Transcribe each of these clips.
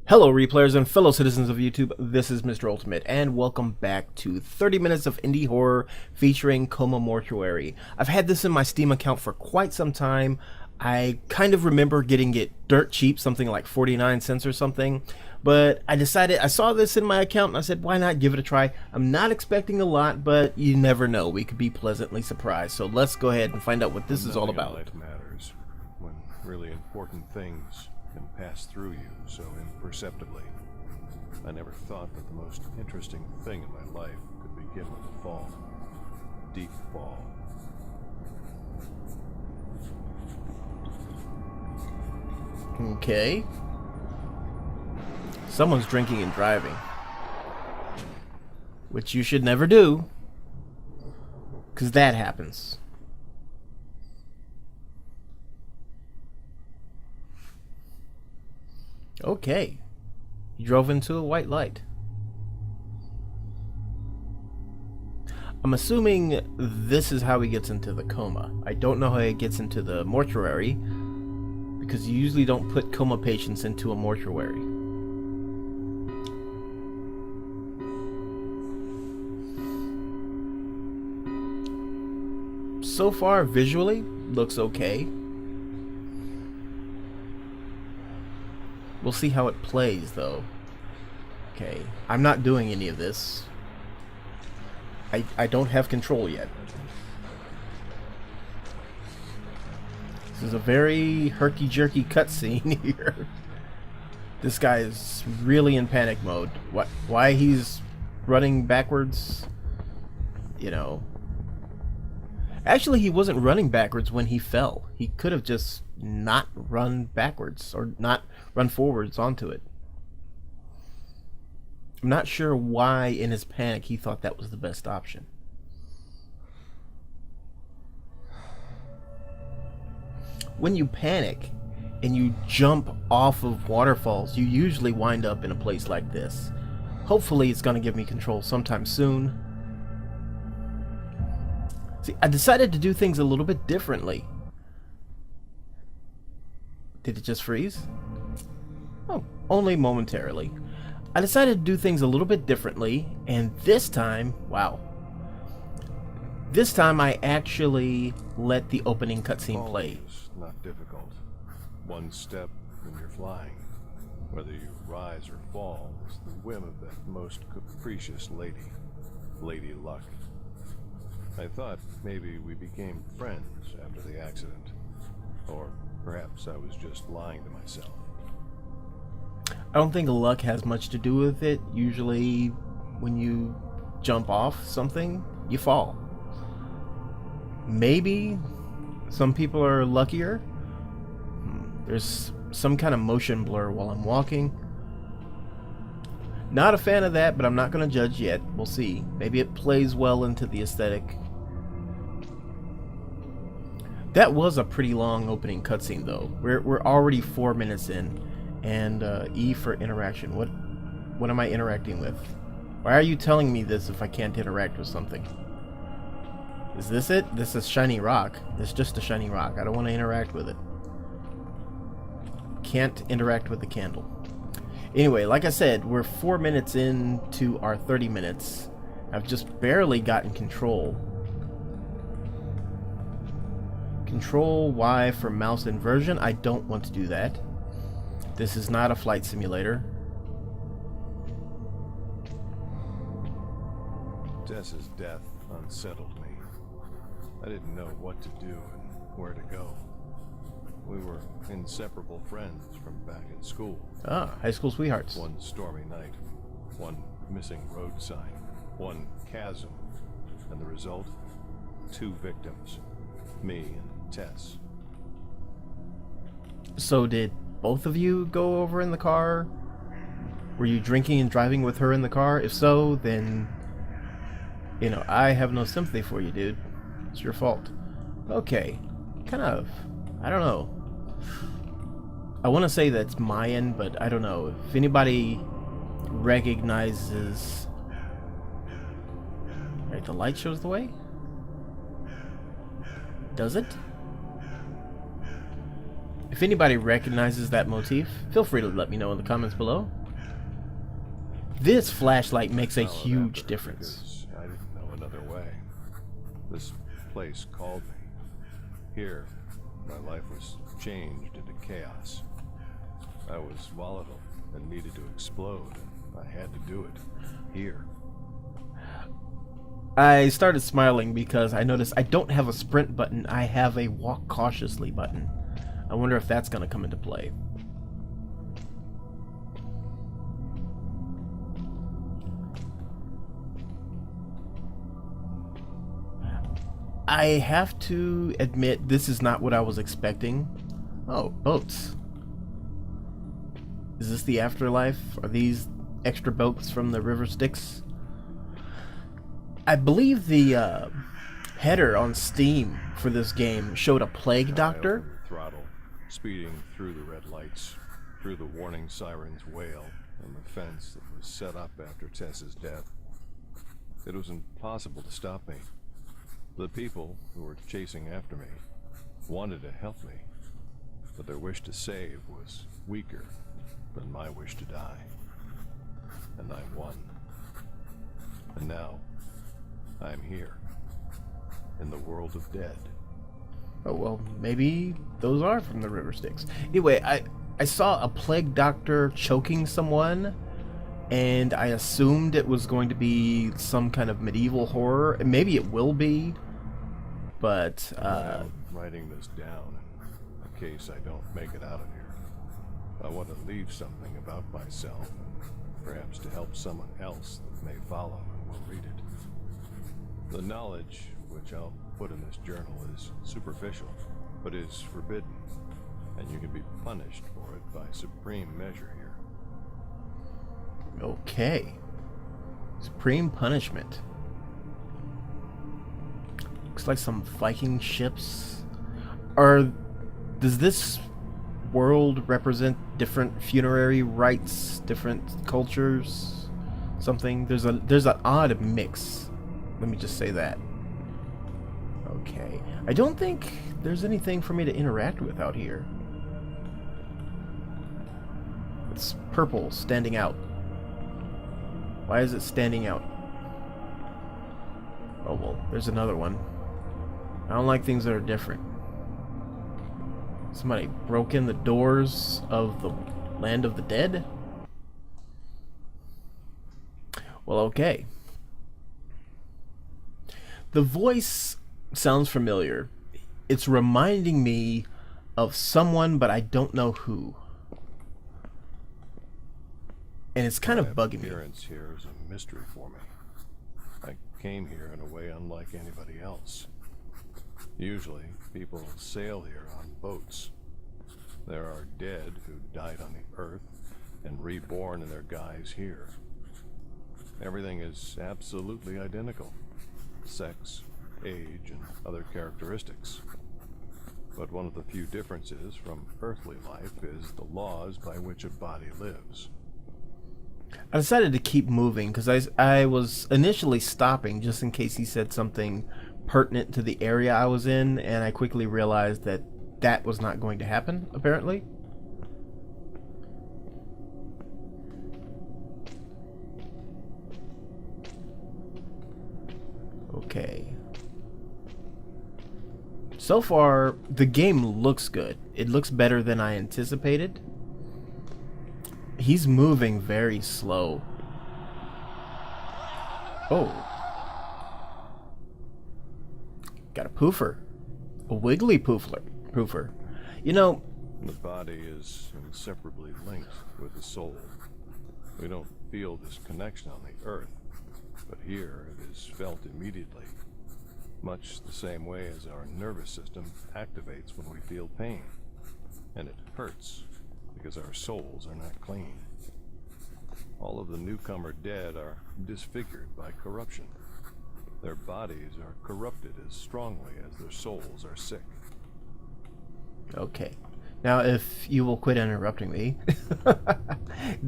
Hello replayers and fellow citizens of YouTube, this is Mr. Ultimate, and welcome back to 30 minutes of indie horror featuring Coma Mortuary. I've had this in my Steam account for quite some time. I kind of remember getting it dirt cheap, something like 49 cents or something, but I saw this in my account and I said, why not give it a try? I'm not expecting a lot, but you never know, we could be pleasantly surprised. So let's go ahead and find out what this is all about. Light matters when really important things can pass through you so imperceptibly. I never thought that the most interesting thing in my life could begin with a fall. Deep fall. Okay. Someone's drinking and driving. Which you should never do. Because that happens. Okay. He drove into a white light. I'm assuming this is how he gets into the coma. I don't know how he gets into the mortuary, because you usually don't put coma patients into a mortuary. So far, visually, looks okay. We'll see how it plays, though. Okay, I'm not doing any of this. I don't have control yet. This is a very herky-jerky cutscene here. This guy is really in panic mode. Why he's running backwards? You know. Actually, he wasn't running backwards when he fell. He could have just not run backwards or not run forwards onto it. I'm not sure why in his panic he thought that was the best option. When you panic and you jump off of waterfalls, you usually wind up in a place like this. Hopefully it's going to give me control sometime soon. See, I decided to do things a little bit differently. Did it just freeze? Oh, only momentarily. I decided to do things a little bit differently, and this time, wow. This time I actually let the opening cutscene play. Is not difficult. One step and you're flying. Whether you rise or fall is the whim of that most capricious lady, Lady Luck. I thought maybe we became friends after the accident. Or perhaps I was just lying to myself. I don't think luck has much to do with it. Usually when you jump off something, you fall. Maybe some people are luckier. There's some kind of motion blur while I'm walking. Not a fan of that, but I'm not going to judge yet. We'll see. Maybe it plays well into the aesthetic. That was a pretty long opening cutscene, though. We're already 4 minutes in, and E for interaction. What am I interacting with? Why are you telling me this if I can't interact with something? Is this it? This is shiny rock. It's just a shiny rock. I don't want to interact with it. Can't interact with the candle. Anyway, like I said, we're 4 minutes into our 30 minutes. I've just barely gotten control. Control Y for mouse inversion. I don't want to do that. This is not a flight simulator. Tess's death unsettled me. I didn't know what to do and where to go. We were inseparable friends from back in school. Ah, high school sweethearts. One stormy night, one missing road sign, one chasm, and the result? 2 victims. Me and Tess. So did both of you go over in the car? Were you drinking and driving with her in the car? If so, then, you know, I have no sympathy for you, dude. It's your fault. Okay. Kind of. I don't know. I want to say that's my end, but I don't know. If anybody recognizes... Right, the light shows the way? Does it? If anybody recognizes that motif, feel free to let me know in the comments below. This flashlight makes a huge difference. I didn't know another way. This place called me. Here, my life was changed into chaos. I was volatile and needed to explode. I had to do it. Here. I started smiling because I noticed I don't have a sprint button, I have a walk cautiously button. I wonder if that's going to come into play. I have to admit, this is not what I was expecting. Oh, boats. Is this the afterlife? Are these extra boats from the River Styx? I believe the header on Steam for this game showed a plague doctor. I opened the throttle, speeding through the red lights, through the warning sirens wail, and the fence that was set up after Tess's death. It was impossible to stop me. The people who were chasing after me wanted to help me, but their wish to save was weaker than my wish to die. And I won. And now, I'm here, in the world of dead. Oh, well, maybe those are from the River Styx. Anyway, I saw a plague doctor choking someone, and I assumed it was going to be some kind of medieval horror. And maybe it will be, but... I'm writing this down in case I don't make it out of here. I want to leave something about myself, and perhaps to help someone else that may follow and will read it. The knowledge which I'll put in this journal is superficial, but is forbidden, and you can be punished for it by supreme measure here. Okay. Supreme punishment. Looks like some Viking ships. Does this world represent different funerary rites, different cultures? Something? There's an odd mix. Let me just say that. Okay. I don't think there's anything for me to interact with out here. It's purple, standing out. Why is it standing out? Oh, well, there's another one. I don't like things that are different. Somebody broke in the doors of the land of the dead? Well, okay. The voice sounds familiar. It's reminding me of someone, but I don't know who. And it's kind of bugging me. My appearance here is a mystery for me. I came here in a way unlike anybody else. Usually, people sail here on boats. There are dead who died on the earth and reborn in their guise here. Everything is absolutely identical. Sex, age, and other characteristics. But one of the few differences from earthly life is the laws by which a body lives. I decided to keep moving because I was initially stopping just in case he said something pertinent to the area I was in, and I quickly realized that that was not going to happen, apparently. Okay. So far, the game looks good. It looks better than I anticipated. He's moving very slow. Oh. Got a poofer. A wiggly poofer. You know... The body is inseparably linked with the soul. We don't feel this connection on the earth, but here it is felt immediately. Much the same way as our nervous system activates when we feel pain. And it hurts because our souls are not clean. All of the newcomer dead are disfigured by corruption. Their bodies are corrupted as strongly as their souls are sick. Okay. Now, if you will quit interrupting me.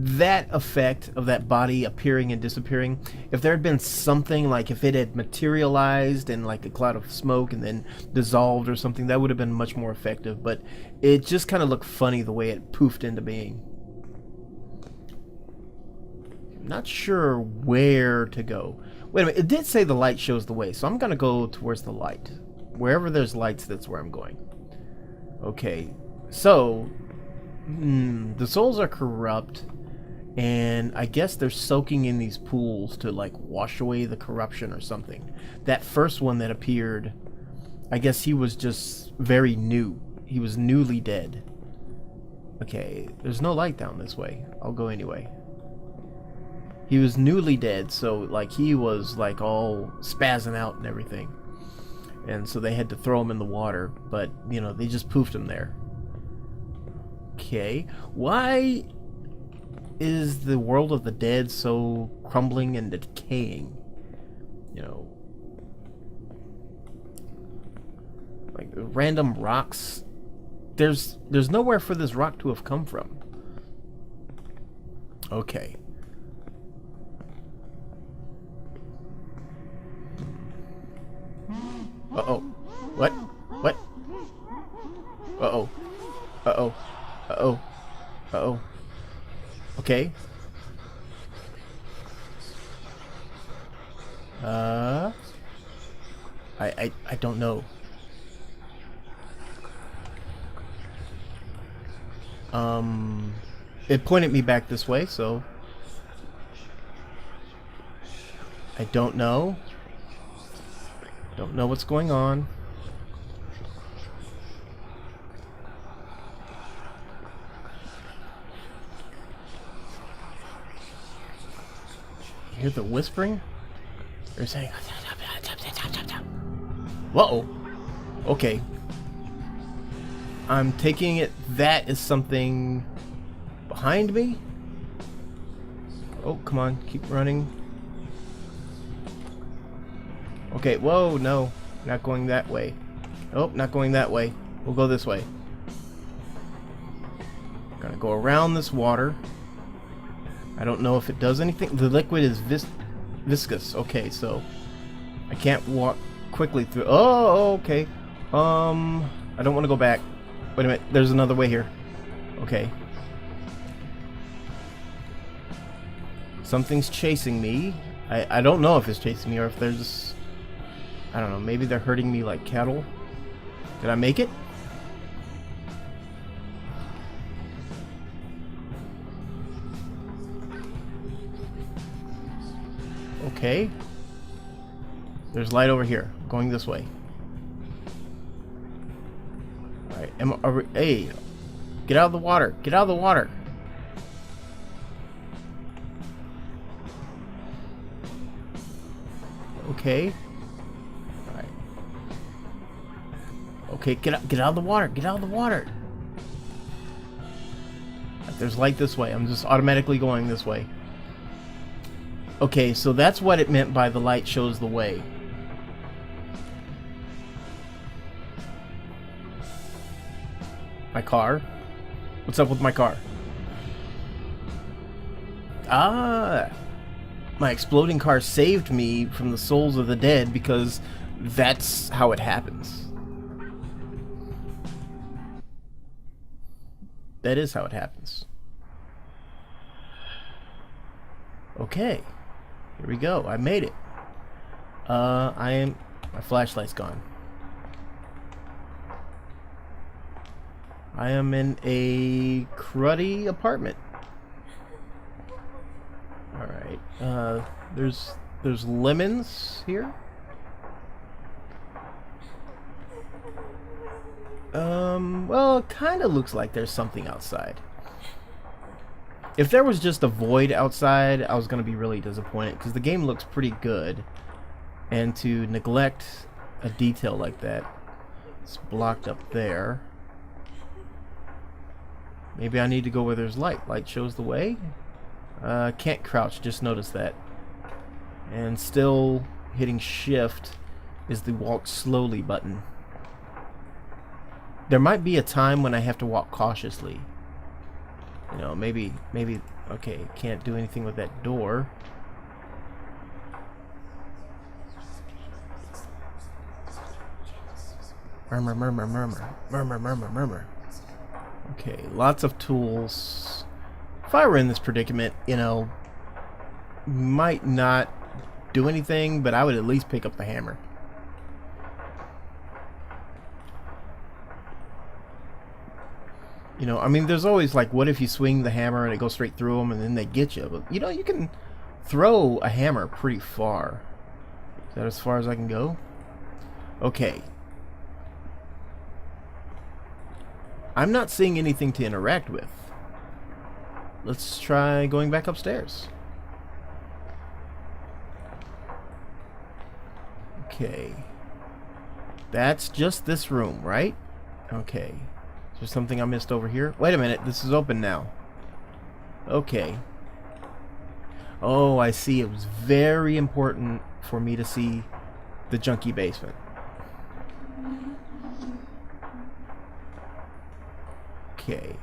that effect of that body appearing and disappearing, if there had been something like if it had materialized in like a cloud of smoke and then dissolved or something, that would have been much more effective. But it just kind of looked funny the way it poofed into being. I'm not sure where to go. Wait a minute, it did say the light shows the way, so I'm gonna go towards the light. Wherever there's lights, that's where I'm going. Okay, so the souls are corrupt, and I guess they're soaking in these pools to like wash away the corruption or something. That first one that appeared, I guess he was just very new. He was newly dead. Okay, there's no light down this way. I'll go anyway. He was newly dead, so like he was like all spazzing out and everything. And so they had to throw him in the water, but you know, they just poofed him there. Okay, why is the world of the dead so crumbling and decaying? You know, like random rocks. There's nowhere for this rock to have come from. Okay. Uh-oh. What? What? Uh-oh. Uh-oh. Uh-oh. Uh-oh. Okay. I don't know. It pointed me back this way, so I don't know. Don't know what's going on. You hear the whispering? They're saying, whoa. Okay. I'm taking it that is something behind me. Oh, come on, keep running. Okay, whoa, no. Not going that way. Oh, not going that way. We'll go this way. Gonna go around this water. I don't know if it does anything. The liquid is viscous. Okay, so I can't walk quickly through. Oh, okay. I don't want to go back. Wait a minute. There's another way here. Okay. Something's chasing me. I don't know if it's chasing me or if there's... I don't know, maybe they're herding me like cattle. Did I make it? Okay. There's light over here. Going this way. Alright, hey! Get out of the water! Get out of the water! Okay. Okay, get out of the water. Get out of the water. There's light this way. I'm just automatically going this way. Okay, so that's what it meant by the light shows the way. My car? What's up with my car? Ah! My exploding car saved me from the souls of the dead because that's how it happens. That is how it happens. Okay. Here we go. I made it. My flashlight's gone. I am in a cruddy apartment. Alright. There's lemons here. Well, it kind of looks like there's something outside. If there was just a void outside, I was going to be really disappointed, because the game looks pretty good. And to neglect a detail like that, it's blocked up there. Maybe I need to go where there's light. Light shows the way. Can't crouch, just noticed that. And still hitting shift is the walk slowly button. There might be a time when I have to walk cautiously. You know, maybe Okay, can't do anything with that door. Murmur, murmur, murmur. Murmur, murmur, murmur. Okay, lots of tools. If I were in this predicament, you know, might not do anything, but I would at least pick up the hammer. You know, I mean, there's always like, what if you swing the hammer and it goes straight through them and then they get you? But, you know, you can throw a hammer pretty far. Is that as far as I can go? Okay. I'm not seeing anything to interact with. Let's try going back upstairs. Okay. That's just this room, right? Okay. Is there something I missed over here? Wait a minute, this is open now. Okay. Oh, I see. It was very important for me to see the junky basement. Okay.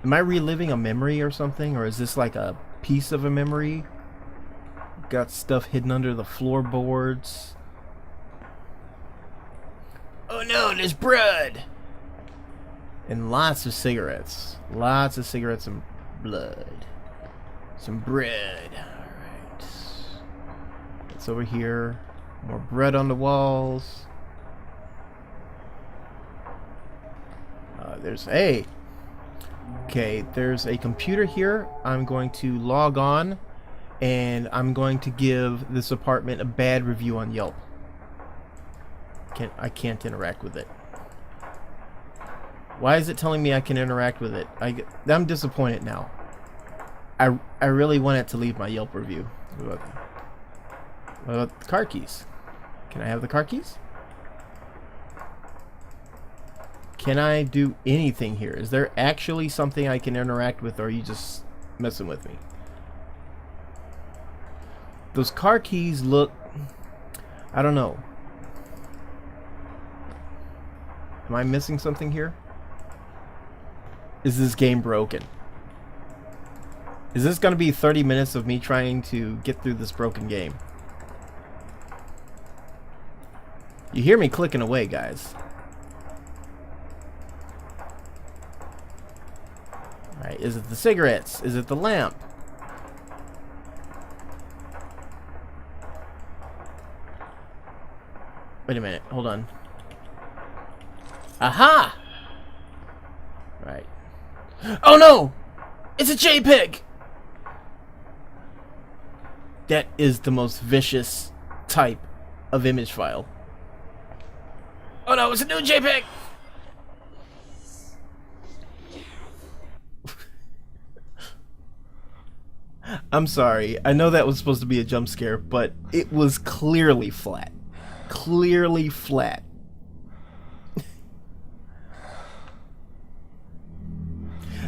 Am I reliving a memory or something? Or is this like a piece of a memory? Got stuff hidden under the floorboards. Oh no, there's blood! And lots of cigarettes. Lots of cigarettes and blood. Some bread. Alright. It's over here. More bread on the walls. There's... Hey! Okay, there's a computer here. I'm going to log on. And I'm going to give this apartment a bad review on Yelp. I can't interact with it. Why is it telling me I can interact with it? I'm disappointed now. I really want it to leave my Yelp review. What about the car keys? Can I have the car keys? Can I do anything here? Is there actually something I can interact with, or are you just messing with me? Those car keys look... I don't know. Am I missing something here? Is this game broken? Is this going to be 30 minutes of me trying to get through this broken game? You hear me clicking away, guys. Alright, is it the cigarettes? Is it the lamp? Wait a minute, hold on. Aha! Right. Oh no! It's a JPEG! That is the most vicious type of image file. Oh no, it's a new JPEG! I'm sorry. I know that was supposed to be a jump scare, but it was clearly flat. Clearly flat.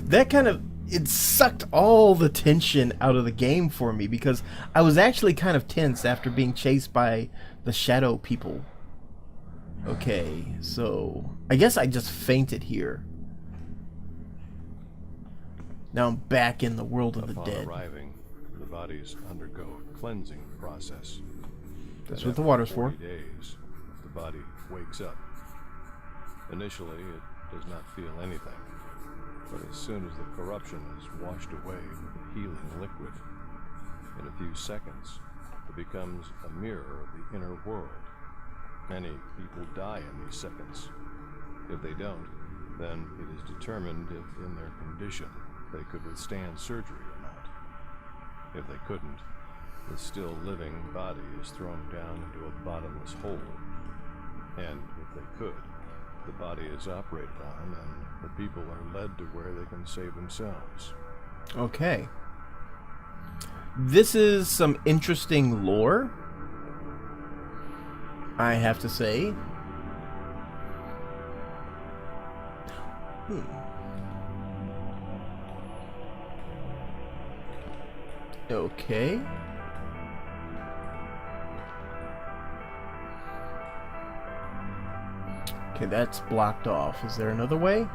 That kind of... It sucked all the tension out of the game for me, because I was actually kind of tense after being chased by the shadow people. Okay, so... I guess I just fainted here. Now I'm back in the world of the dead. Upon arriving, the bodies undergo a cleansing process. That's what the water's for. 40 days, the body wakes up. Initially, it does not feel anything. But as soon as the corruption is washed away with a healing liquid, in a few seconds, it becomes a mirror of the inner world. Many people die in these seconds. If they don't, then it is determined if in their condition they could withstand surgery or not. If they couldn't, the still living body is thrown down into a bottomless hole. And if they could, the body is operated on and the people are led to where they can save themselves. Okay. This is some interesting lore, I have to say. Okay. Okay, that's blocked off. Is there another way?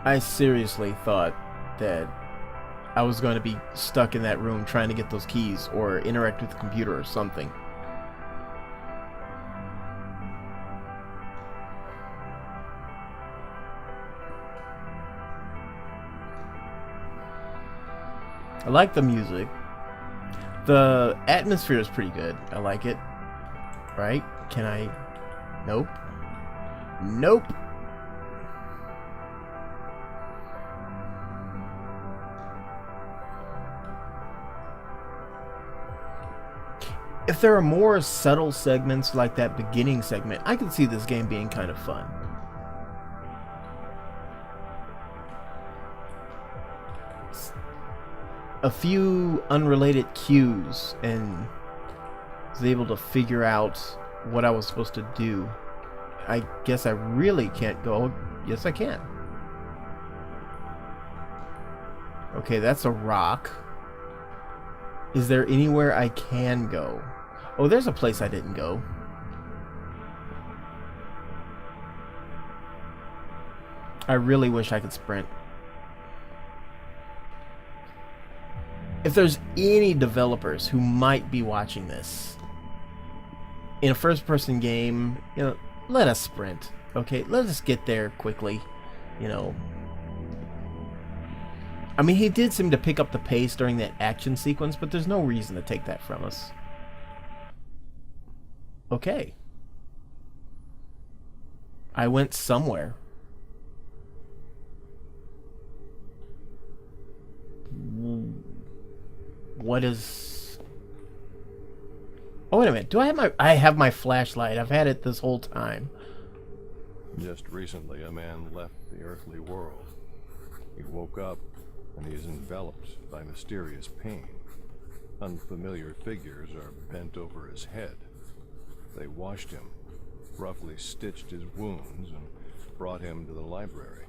I seriously thought that I was going to be stuck in that room trying to get those keys or interact with the computer or something. I like the music. The atmosphere is pretty good. I like it. Right? Can I... Nope. Nope. If there are more subtle segments like that beginning segment, I could see this game being kind of fun. A few unrelated cues and was able to figure out what I was supposed to do. I guess I really can't go. Yes, I can. Okay, that's a rock. Is there anywhere I can go? Oh, there's a place I didn't go. I really wish I could sprint. If there's any developers who might be watching this, in a first-person game, you know, let us sprint, okay? Let us get there quickly, you know. I mean, he did seem to pick up the pace during that action sequence, but there's no reason to take that from us. Okay. I went somewhere. What is... Oh, wait a minute. Do I have my... I have my flashlight. I've had it this whole time. Just recently, a man left the earthly world. He woke up, and he is enveloped by mysterious pain. Unfamiliar figures are bent over his head. They washed him, roughly stitched his wounds, and brought him to the library.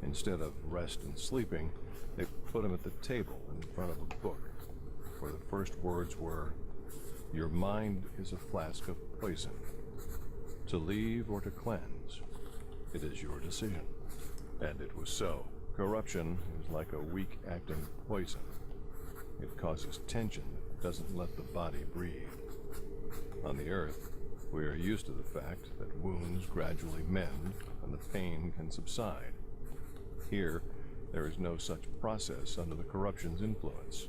Instead of rest and sleeping, they put him at the table in front of a book, where the first words were, "Your mind is a flask of poison. To leave or to cleanse, it is your decision." And it was so. Corruption is like a weak-acting poison. It causes tension that doesn't let the body breathe. On the Earth, we are used to the fact that wounds gradually mend and the pain can subside. Here, there is no such process under the corruption's influence.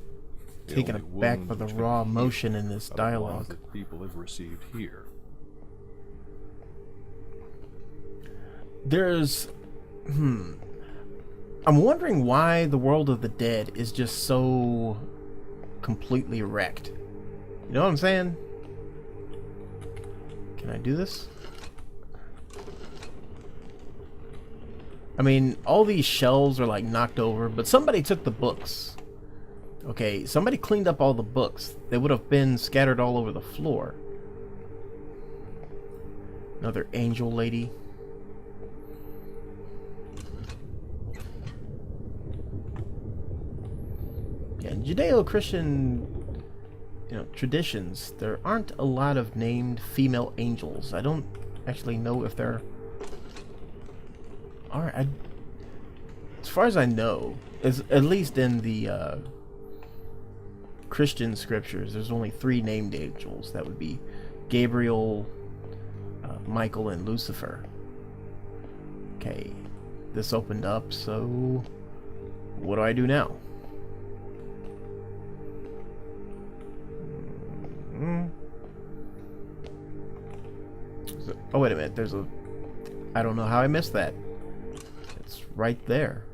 Taken aback by the raw emotion in this dialogue. That people have received here. There's... I'm wondering why the world of the dead is just so completely wrecked. You know what I'm saying? Can I do this? I mean, all these shelves are like knocked over, but somebody took the books. Okay, somebody cleaned up all the books. They would have been scattered all over the floor. Another angel lady. Yeah, in Judeo-Christian, traditions, there aren't a lot of named female angels. I don't actually know if there are. As far as I know, at least in the Christian scriptures, there's only 3 named angels. That would be Gabriel, Michael, and Lucifer. Okay, this opened up, so what do I do now? Oh, wait a minute. There's a... I don't know how I missed that. It's right there.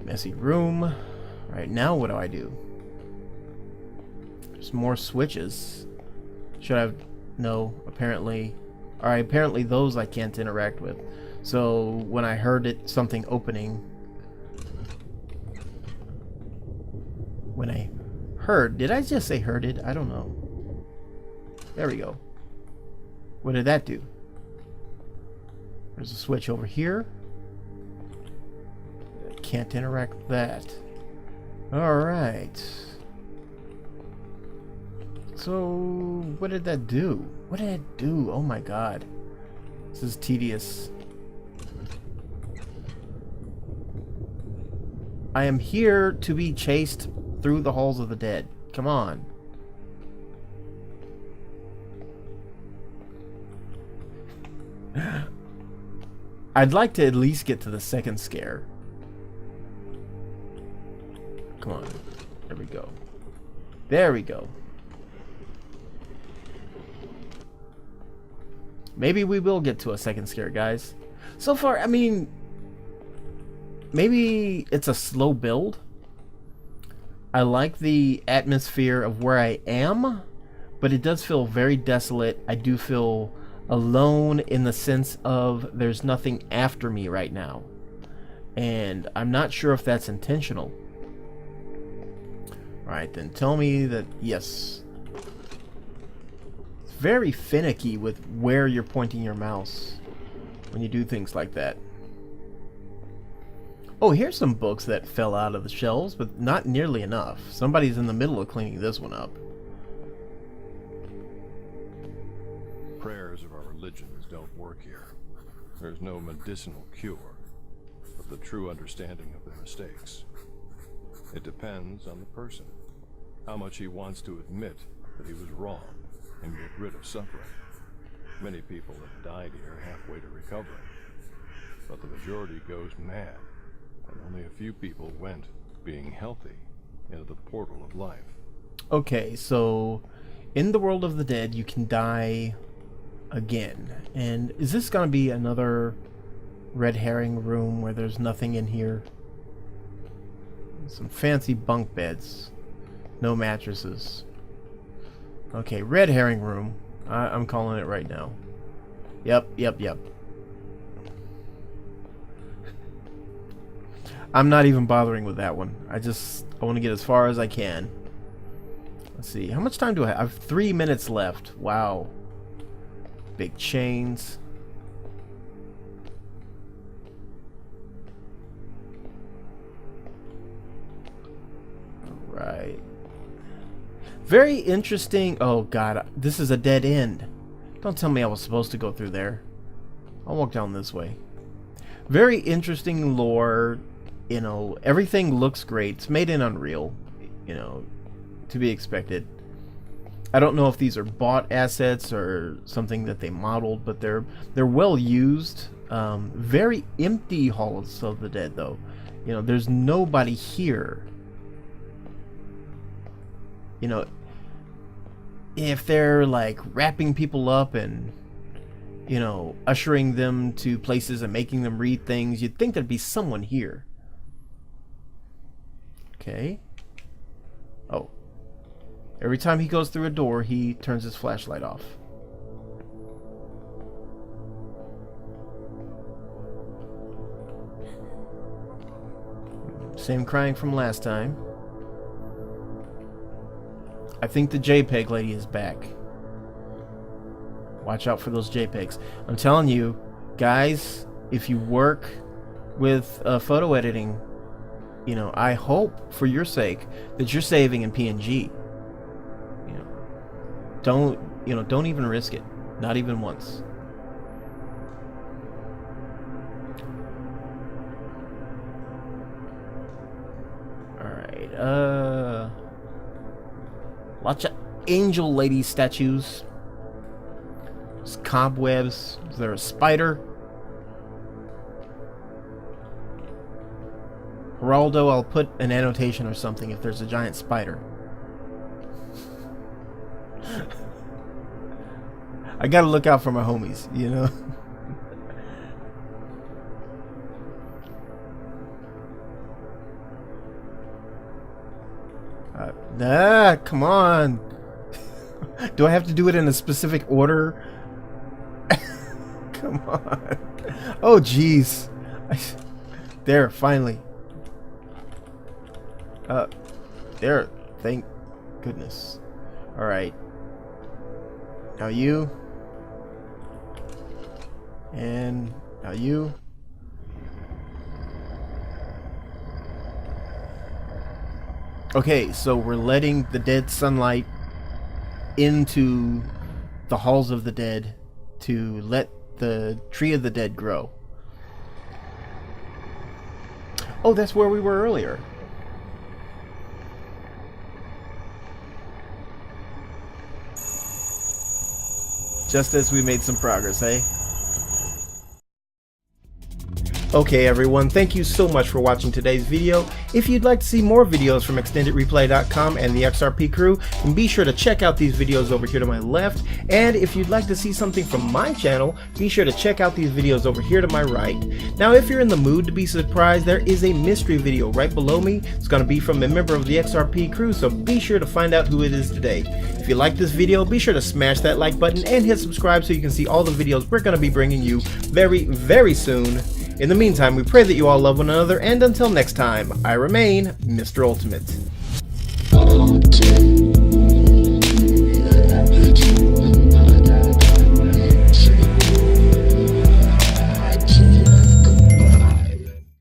Messy room. Right, now what do I do? There's more switches. Should I... No, apparently... Alright, apparently those I can't interact with. So, when I heard something opening... When I heard... Did I just say hearded? I don't know. There we go. What did that do? There's a switch over here. Can't interact with that. Alright. So, what did that do? What did it do? Oh my god. This is tedious. I am here to be chased through the halls of the dead. Come on. I'd like to at least get to the second scare. Come on. There we go. There we go. Maybe we will get to a second scare, guys. So far, I mean, maybe it's a slow build. I like the atmosphere of where I am, but it does feel very desolate. I do feel alone in the sense of there's nothing after me right now. And I'm not sure if that's intentional. Alright, then tell me that, yes. It's very finicky with where you're pointing your mouse when you do things like that. Oh, here's some books that fell out of the shelves, but not nearly enough. Somebody's in the middle of cleaning this one up. Prayers of our religions don't work here. There's no medicinal cure, but the true understanding of their mistakes. It depends on the person, how much he wants to admit that he was wrong and get rid of suffering. Many people have died here halfway to recovering, but the majority goes mad, and only a few people went, being healthy, into the portal of life. Okay, so in the world of the dead, you can die again. And is this going to be another red herring room where there's nothing in here? Some fancy bunk beds. No mattresses. Okay, red herring room. I'm calling it right now. Yep. I'm not even bothering with that one. I want to get as far as I can. Let's see. How much time do I have? I have 3 minutes left. Wow. Big chains. Alright. Very interesting. Oh god, this is a dead end. Don't tell me I was supposed to go through there. I'll walk down this way. Very interesting lore. You know, everything looks great. It's made in Unreal. You know, to be expected. I don't know if these are bought assets or something that they modeled, but they're well used. Very empty halls of the dead, though. You know, there's nobody here. You know, if they're like wrapping people up and, you know, ushering them to places and making them read things, you'd think there'd be someone here. Okay. Oh. Every time he goes through a door, he turns his flashlight off. Same crying from last time. I think the JPEG lady is back. Watch out for those JPEGs. I'm telling you, guys, if you work with photo editing, you know, I hope for your sake that you're saving in PNG. Don't even risk it. Not even once. Alright, lots of angel lady statues. There's cobwebs. Is there a spider? Geraldo, I'll put an annotation or something if there's a giant spider. I gotta look out for my homies, you know? Come on. Do I have to do it in a specific order? Come on. Oh, jeez. There, finally. There. Thank goodness. Alright. Now you. And now you. Okay, so we're letting the dead sunlight into the halls of the dead to let the tree of the dead grow. Oh, that's where we were earlier. Just as we made some progress, eh? Okay everyone, thank you so much for watching today's video. If you'd like to see more videos from ExtendedReplay.com and the XRP crew, then be sure to check out these videos over here to my left. And if you'd like to see something from my channel, be sure to check out these videos over here to my right. Now if you're in the mood to be surprised, there is a mystery video right below me. It's going to be from a member of the XRP crew, so be sure to find out who it is today. If you like this video, be sure to smash that like button and hit subscribe so you can see all the videos we're going to be bringing you very, very soon. In the meantime, we pray that you all love one another, and until next time, I remain Mr. Ultimate.